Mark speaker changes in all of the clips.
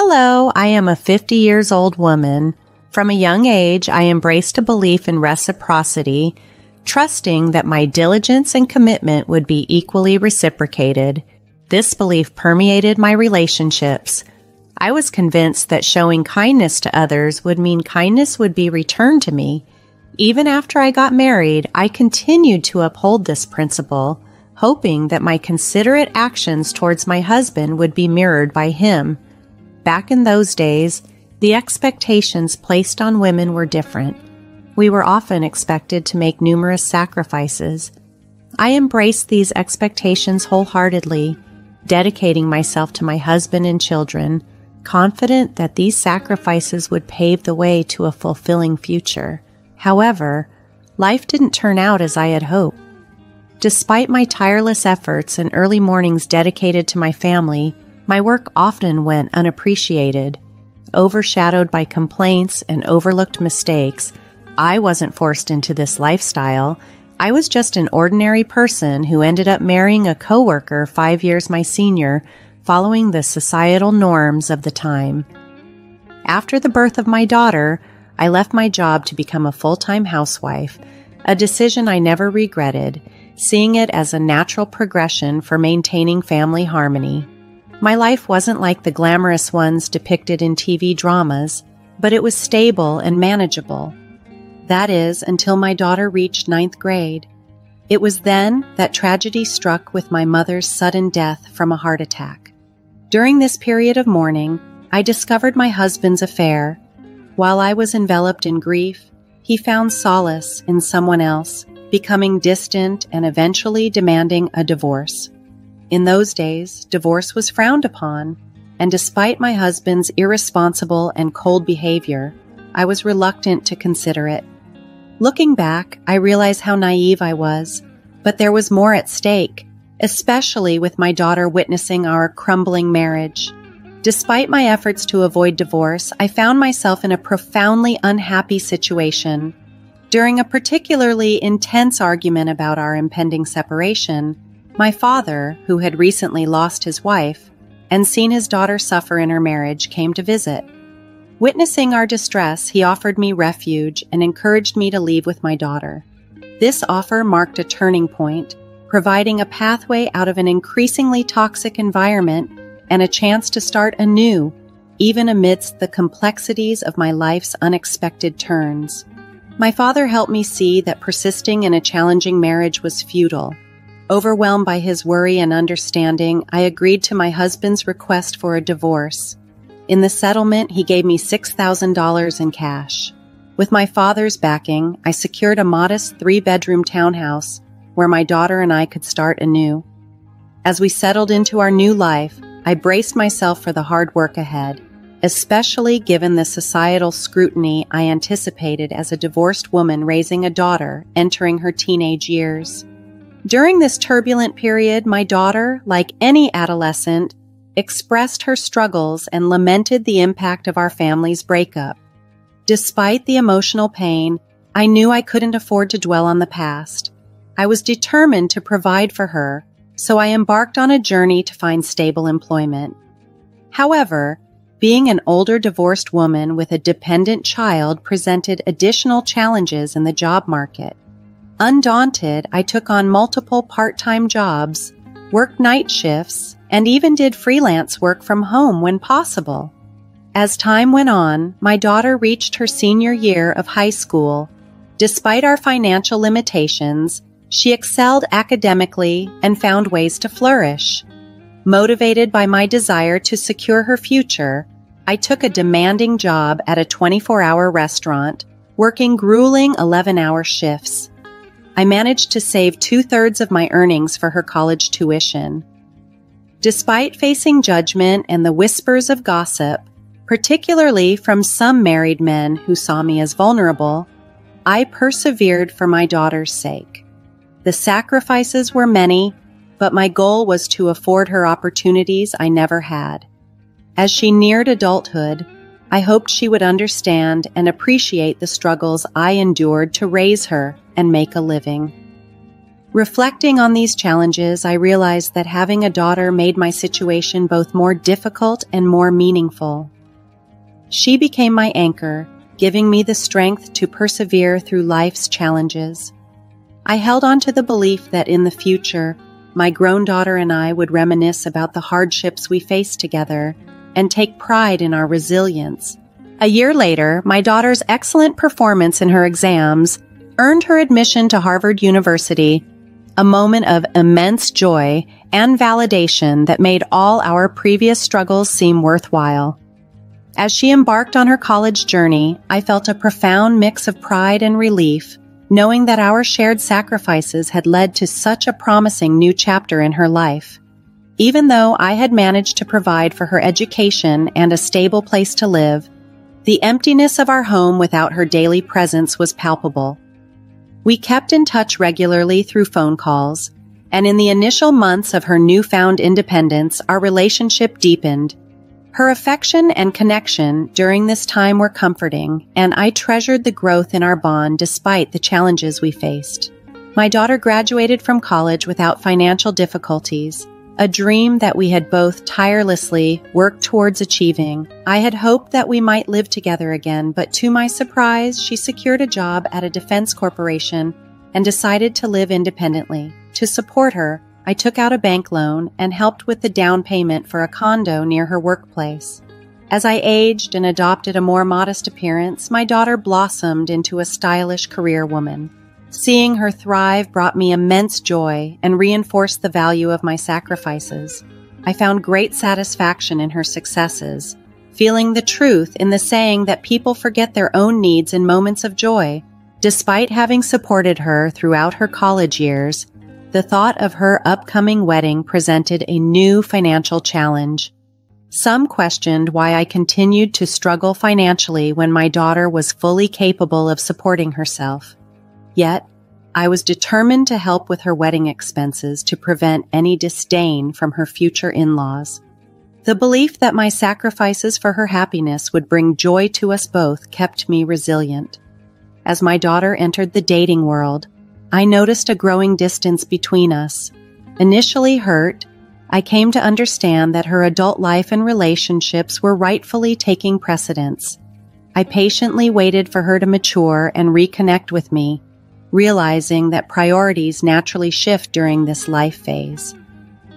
Speaker 1: Hello, I am a 50 years old woman. From a young age, I embraced a belief in reciprocity, trusting that my diligence and commitment would be equally reciprocated. This belief permeated my relationships. I was convinced that showing kindness to others would mean kindness would be returned to me. Even after I got married, I continued to uphold this principle, hoping that my considerate actions towards my husband would be mirrored by him. Back in those days, the expectations placed on women were different. We were often expected to make numerous sacrifices. I embraced these expectations wholeheartedly, dedicating myself to my husband and children, confident that these sacrifices would pave the way to a fulfilling future. However, life didn't turn out as I had hoped. Despite my tireless efforts and early mornings dedicated to my family, my work often went unappreciated. Overshadowed by complaints and overlooked mistakes, I wasn't forced into this lifestyle. I was just an ordinary person who ended up marrying a coworker 5 years my senior, following the societal norms of the time. After the birth of my daughter, I left my job to become a full-time housewife, a decision I never regretted, seeing it as a natural progression for maintaining family harmony. My life wasn't like the glamorous ones depicted in TV dramas, but it was stable and manageable. That is, until my daughter reached 9th grade. It was then that tragedy struck with my mother's sudden death from a heart attack. During this period of mourning, I discovered my husband's affair. While I was enveloped in grief, he found solace in someone else, becoming distant and eventually demanding a divorce. In those days, divorce was frowned upon, and despite my husband's irresponsible and cold behavior, I was reluctant to consider it. Looking back, I realize how naive I was, but there was more at stake, especially with my daughter witnessing our crumbling marriage. Despite my efforts to avoid divorce, I found myself in a profoundly unhappy situation. During a particularly intense argument about our impending separation, my father, who had recently lost his wife and seen his daughter suffer in her marriage, came to visit. Witnessing our distress, he offered me refuge and encouraged me to leave with my daughter. This offer marked a turning point, providing a pathway out of an increasingly toxic environment and a chance to start anew, even amidst the complexities of my life's unexpected turns. My father helped me see that persisting in a challenging marriage was futile. Overwhelmed by his worry and understanding, I agreed to my husband's request for a divorce. In the settlement, he gave me $6,000 in cash. With my father's backing, I secured a modest 3-bedroom townhouse where my daughter and I could start anew. As we settled into our new life, I braced myself for the hard work ahead, especially given the societal scrutiny I anticipated as a divorced woman raising a daughter entering her teenage years. During this turbulent period, my daughter, like any adolescent, expressed her struggles and lamented the impact of our family's breakup. Despite the emotional pain, I knew I couldn't afford to dwell on the past. I was determined to provide for her, so I embarked on a journey to find stable employment. However, being an older divorced woman with a dependent child presented additional challenges in the job market. Undaunted, I took on multiple part-time jobs, worked night shifts, and even did freelance work from home when possible. As time went on, my daughter reached her senior year of high school. Despite our financial limitations, she excelled academically and found ways to flourish. Motivated by my desire to secure her future, I took a demanding job at a 24-hour restaurant, working grueling 11-hour shifts. I managed to save 2/3 of my earnings for her college tuition. Despite facing judgment and the whispers of gossip, particularly from some married men who saw me as vulnerable, I persevered for my daughter's sake. The sacrifices were many, but my goal was to afford her opportunities I never had. As she neared adulthood, I hoped she would understand and appreciate the struggles I endured to raise her and make a living. Reflecting on these challenges, I realized that having a daughter made my situation both more difficult and more meaningful. She became my anchor, giving me the strength to persevere through life's challenges. I held on to the belief that in the future, my grown daughter and I would reminisce about the hardships we faced together and take pride in our resilience. A year later, my daughter's excellent performance in her exams earned her admission to Harvard University, a moment of immense joy and validation that made all our previous struggles seem worthwhile. As she embarked on her college journey, I felt a profound mix of pride and relief, knowing that our shared sacrifices had led to such a promising new chapter in her life. Even though I had managed to provide for her education and a stable place to live, the emptiness of our home without her daily presence was palpable. We kept in touch regularly through phone calls, and in the initial months of her newfound independence, our relationship deepened. Her affection and connection during this time were comforting, and I treasured the growth in our bond despite the challenges we faced. My daughter graduated from college without financial difficulties, a dream that we had both tirelessly worked towards achieving. I had hoped that we might live together again, but to my surprise, she secured a job at a defense corporation and decided to live independently. To support her, I took out a bank loan and helped with the down payment for a condo near her workplace. As I aged and adopted a more modest appearance, my daughter blossomed into a stylish career woman. Seeing her thrive brought me immense joy and reinforced the value of my sacrifices. I found great satisfaction in her successes, feeling the truth in the saying that people forget their own needs in moments of joy. Despite having supported her throughout her college years, the thought of her upcoming wedding presented a new financial challenge. Some questioned why I continued to struggle financially when my daughter was fully capable of supporting herself. Yet, I was determined to help with her wedding expenses to prevent any disdain from her future in-laws. The belief that my sacrifices for her happiness would bring joy to us both kept me resilient. As my daughter entered the dating world, I noticed a growing distance between us. Initially hurt, I came to understand that her adult life and relationships were rightfully taking precedence. I patiently waited for her to mature and reconnect with me, realizing that priorities naturally shift during this life phase.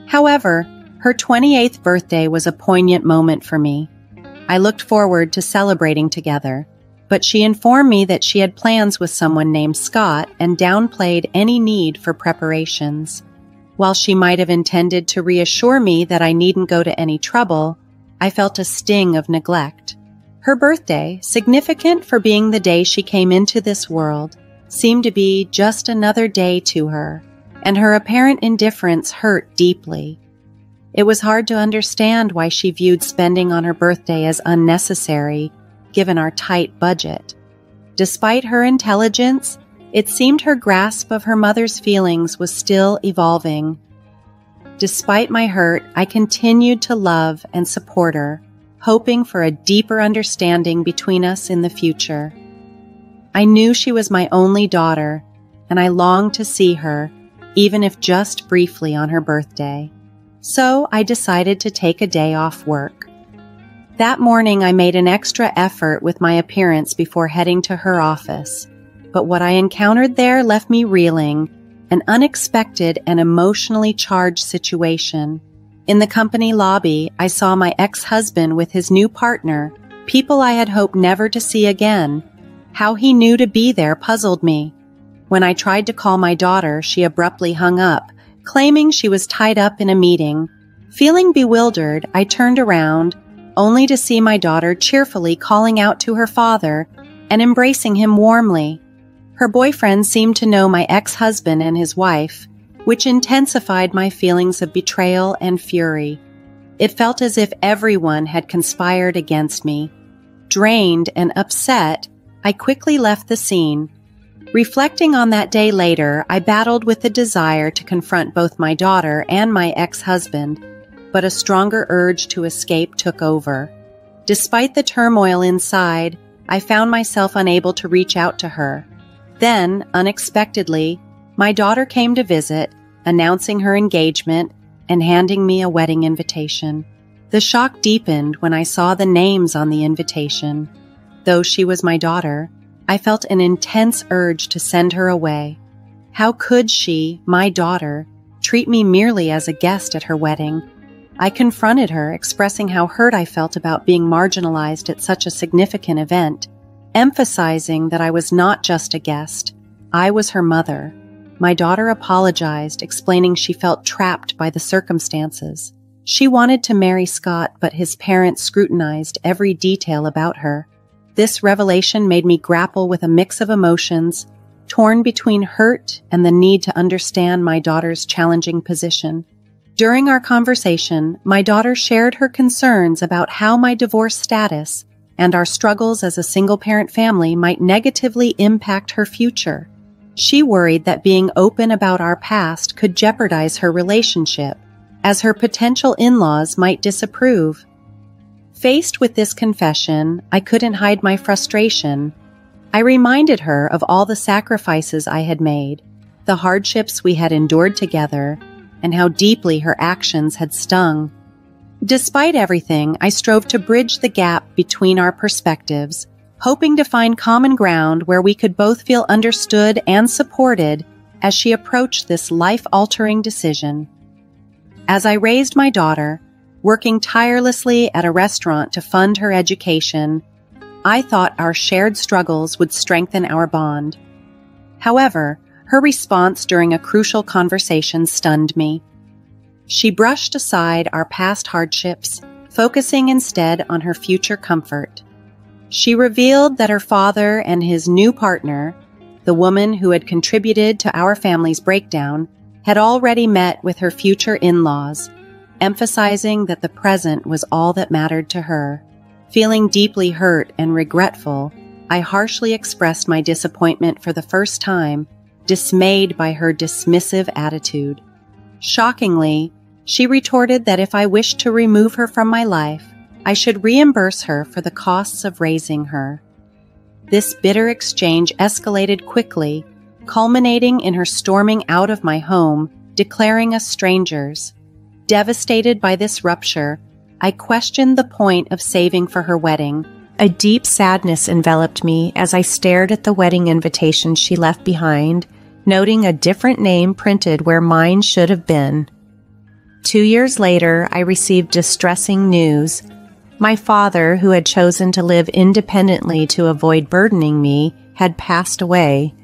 Speaker 1: However, her 28th birthday was a poignant moment for me. I looked forward to celebrating together, but she informed me that she had plans with someone named Scott and downplayed any need for preparations. While she might have intended to reassure me that I needn't go to any trouble, I felt a sting of neglect. Her birthday, significant for being the day she came into this world, seemed to be just another day to her, and her apparent indifference hurt deeply. It was hard to understand why she viewed spending on her birthday as unnecessary, given our tight budget. Despite her intelligence, it seemed her grasp of her mother's feelings was still evolving. Despite my hurt, I continued to love and support her, hoping for a deeper understanding between us in the future. I knew she was my only daughter, and I longed to see her, even if just briefly on her birthday. So I decided to take a day off work. That morning, I made an extra effort with my appearance before heading to her office, but what I encountered there left me reeling, an unexpected and emotionally charged situation. In the company lobby, I saw my ex-husband with his new partner, people I had hoped never to see again. How he knew to be there puzzled me. When I tried to call my daughter, she abruptly hung up, claiming she was tied up in a meeting. Feeling bewildered, I turned around, only to see my daughter cheerfully calling out to her father and embracing him warmly. Her boyfriend seemed to know my ex-husband and his wife, which intensified my feelings of betrayal and fury. It felt as if everyone had conspired against me. Drained and upset, I quickly left the scene. Reflecting on that day later, I battled with the desire to confront both my daughter and my ex-husband, but a stronger urge to escape took over. Despite the turmoil inside, I found myself unable to reach out to her. Then, unexpectedly, My daughter came to visit, announcing her engagement and handing me a wedding invitation. The shock deepened when I saw the names on the invitation. Though she was my daughter, I felt an intense urge to send her away. How could she, my daughter, treat me merely as a guest at her wedding? I confronted her, expressing how hurt I felt about being marginalized at such a significant event, emphasizing that I was not just a guest. I was her mother. My daughter apologized, explaining she felt trapped by the circumstances. She wanted to marry Scott, but his parents scrutinized every detail about her. This revelation made me grapple with a mix of emotions, torn between hurt and the need to understand my daughter's challenging position. During our conversation, my daughter shared her concerns about how my divorce status and our struggles as a single-parent family might negatively impact her future. She worried that being open about our past could jeopardize her relationship, as her potential in-laws might disapprove. Faced with this confession, I couldn't hide my frustration. I reminded her of all the sacrifices I had made, the hardships we had endured together, and how deeply her actions had stung. Despite everything, I strove to bridge the gap between our perspectives, hoping to find common ground where we could both feel understood and supported as she approached this life-altering decision. As I raised my daughter, working tirelessly at a restaurant to fund her education, I thought our shared struggles would strengthen our bond. However, her response during a crucial conversation stunned me. She brushed aside our past hardships, focusing instead on her future comfort. She revealed that her father and his new partner, the woman who had contributed to our family's breakdown, had already met with her future in-laws, emphasizing that the present was all that mattered to her. Feeling deeply hurt and regretful, I harshly expressed my disappointment for the first time, dismayed by her dismissive attitude. Shockingly, she retorted that if I wished to remove her from my life, I should reimburse her for the costs of raising her. This bitter exchange escalated quickly, culminating in her storming out of my home, declaring us strangers. Devastated by this rupture, I questioned the point of saving for her wedding. A deep sadness enveloped me as I stared at the wedding invitation she left behind, noting a different name printed where mine should have been. 2 years later, I received distressing news. My father, who had chosen to live independently to avoid burdening me, had passed away.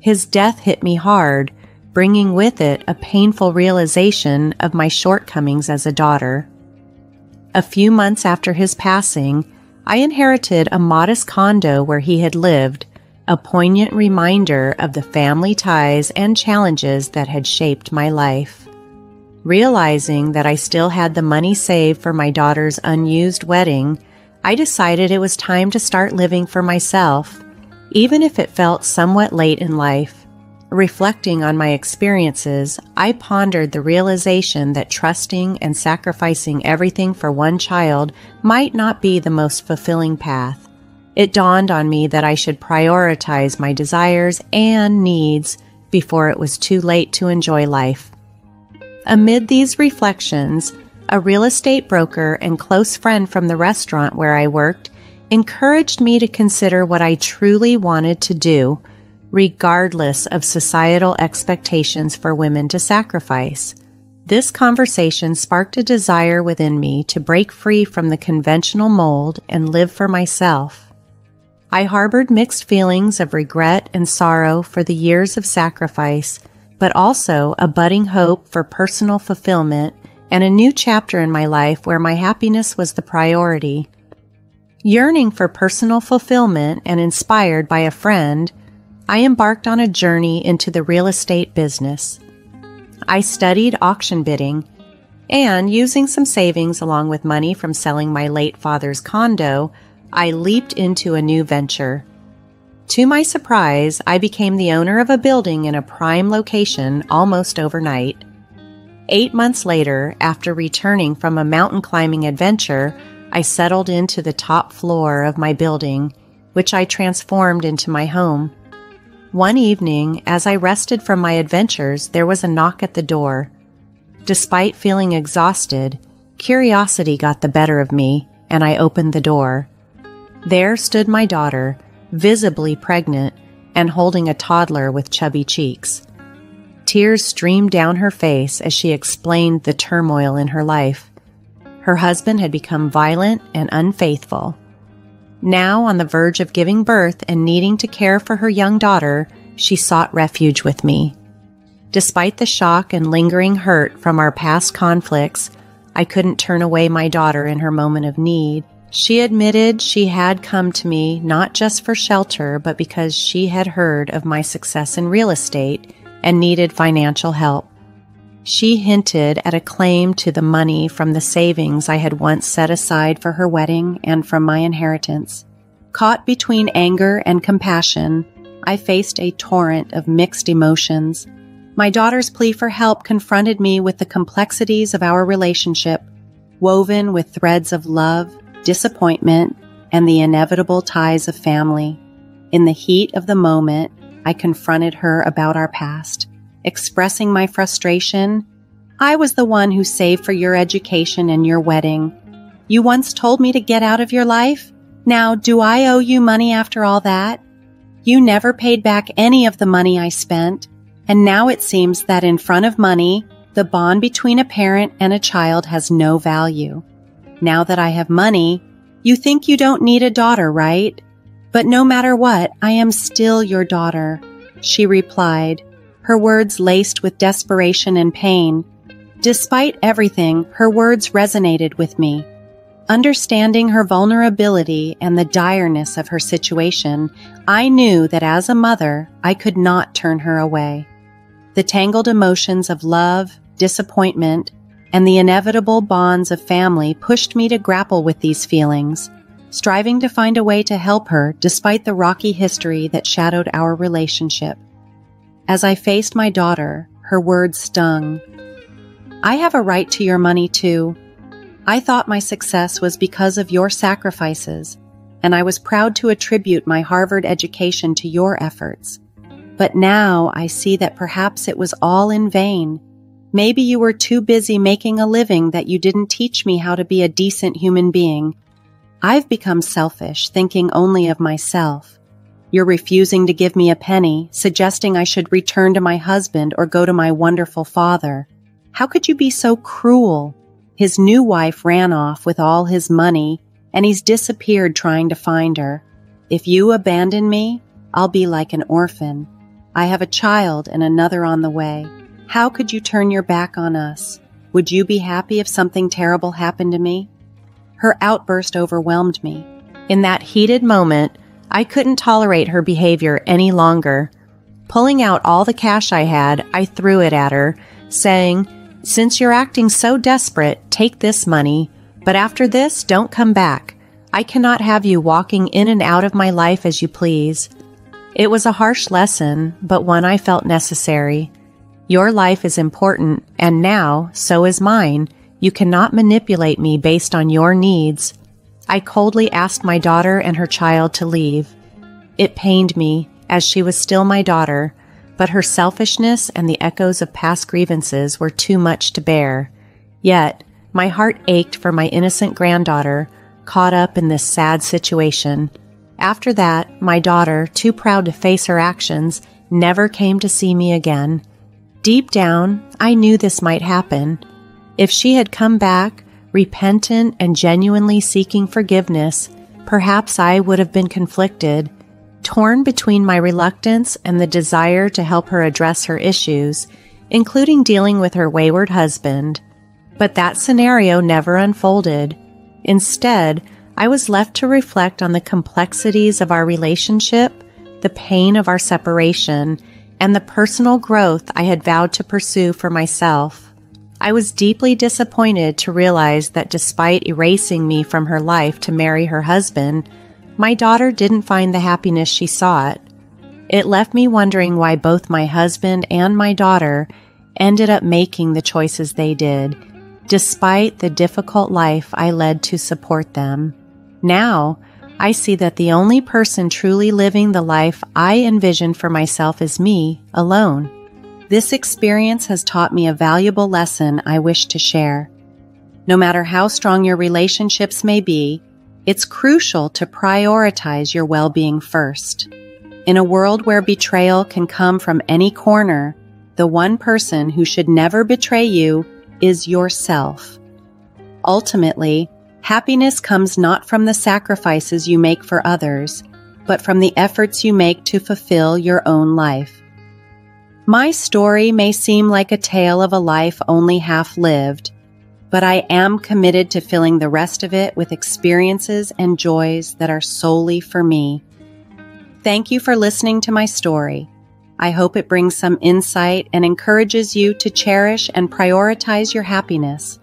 Speaker 1: His death hit me hard, bringing with it a painful realization of my shortcomings as a daughter. A few months after his passing, I inherited a modest condo where he had lived, a poignant reminder of the family ties and challenges that had shaped my life. Realizing that I still had the money saved for my daughter's unused wedding, I decided it was time to start living for myself, even if it felt somewhat late in life. Reflecting on my experiences, I pondered the realization that trusting and sacrificing everything for one child might not be the most fulfilling path. It dawned on me that I should prioritize my desires and needs before it was too late to enjoy life. Amid these reflections, a real estate broker and close friend from the restaurant where I worked encouraged me to consider what I truly wanted to do, regardless of societal expectations for women to sacrifice. This conversation sparked a desire within me to break free from the conventional mold and live for myself. I harbored mixed feelings of regret and sorrow for the years of sacrifice, but also a budding hope for personal fulfillment and a new chapter in my life where my happiness was the priority. Yearning for personal fulfillment and inspired by a friend, I embarked on a journey into the real estate business. I studied auction bidding, and using some savings along with money from selling my late father's condo, I leaped into a new venture. To my surprise, I became the owner of a building in a prime location almost overnight. 8 months later, after returning from a mountain climbing adventure, I settled into the top floor of my building, which I transformed into my home. One evening, as I rested from my adventures, there was a knock at the door. Despite feeling exhausted, curiosity got the better of me, and I opened the door. There stood my daughter, visibly pregnant, and holding a toddler with chubby cheeks. Tears streamed down her face as she explained the turmoil in her life. Her husband had become violent and unfaithful. Now, on the verge of giving birth and needing to care for her young daughter, she sought refuge with me. Despite the shock and lingering hurt from our past conflicts, I couldn't turn away my daughter in her moment of need. She admitted she had come to me not just for shelter, but because she had heard of my success in real estate and needed financial help. She hinted at a claim to the money from the savings I had once set aside for her wedding and from my inheritance. Caught between anger and compassion, I faced a torrent of mixed emotions. My daughter's plea for help confronted me with the complexities of our relationship, woven with threads of love, disappointment, and the inevitable ties of family. In the heat of the moment, I confronted her about our past, expressing my frustration. I was the one who saved for your education and your wedding. You once told me to get out of your life. Now, do I owe you money after all that? You never paid back any of the money I spent, and now it seems that in front of money, the bond between a parent and a child has no value. Now that I have money, you think you don't need a daughter, right? But no matter what, I am still your daughter, she replied, her words laced with desperation and pain. Despite everything, her words resonated with me. Understanding her vulnerability and the direness of her situation, I knew that as a mother, I could not turn her away. The tangled emotions of love, disappointment, and the inevitable bonds of family pushed me to grapple with these feelings, striving to find a way to help her despite the rocky history that shadowed our relationship. As I faced my daughter, her words stung. I have a right to your money too. I thought my success was because of your sacrifices, and I was proud to attribute my Harvard education to your efforts. But now I see that perhaps it was all in vain. Maybe you were too busy making a living that you didn't teach me how to be a decent human being. I've become selfish, thinking only of myself. You're refusing to give me a penny, suggesting I should return to my husband or go to my wonderful father. How could you be so cruel? His new wife ran off with all his money, and he's disappeared trying to find her. If you abandon me, I'll be like an orphan. I have a child and another on the way. How could you turn your back on us? Would you be happy if something terrible happened to me? Her outburst overwhelmed me. In that heated moment, I couldn't tolerate her behavior any longer. Pulling out all the cash I had, I threw it at her, saying, "Since you're acting so desperate, take this money, but after this, don't come back. I cannot have you walking in and out of my life as you please." It was a harsh lesson, but one I felt necessary. Your life is important, and now, so is mine. You cannot manipulate me based on your needs. I coldly asked my daughter and her child to leave. It pained me, as she was still my daughter, but her selfishness and the echoes of past grievances were too much to bear. Yet, my heart ached for my innocent granddaughter, caught up in this sad situation. After that, my daughter, too proud to face her actions, never came to see me again. Deep down, I knew this might happen. If she had come back, repentant and genuinely seeking forgiveness, perhaps I would have been conflicted, torn between my reluctance and the desire to help her address her issues, including dealing with her wayward husband. But that scenario never unfolded. Instead, I was left to reflect on the complexities of our relationship, the pain of our separation, and the personal growth I had vowed to pursue for myself. I was deeply disappointed to realize that despite erasing me from her life to marry her husband, my daughter didn't find the happiness she sought. It left me wondering why both my husband and my daughter ended up making the choices they did, despite the difficult life I led to support them. Now, I see that the only person truly living the life I envision for myself is me, alone. This experience has taught me a valuable lesson I wish to share. No matter how strong your relationships may be, it's crucial to prioritize your well-being first. In a world where betrayal can come from any corner, the one person who should never betray you is yourself. Ultimately, happiness comes not from the sacrifices you make for others, but from the efforts you make to fulfill your own life. My story may seem like a tale of a life only half lived, but I am committed to filling the rest of it with experiences and joys that are solely for me. Thank you for listening to my story. I hope it brings some insight and encourages you to cherish and prioritize your happiness.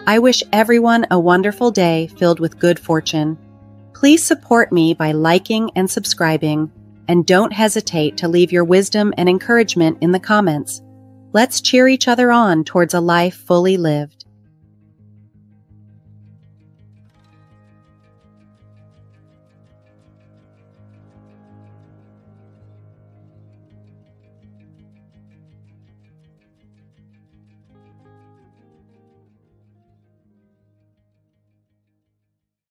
Speaker 1: I wish everyone a wonderful day filled with good fortune. Please support me by liking and subscribing, and don't hesitate to leave your wisdom and encouragement in the comments. Let's cheer each other on towards a life fully lived.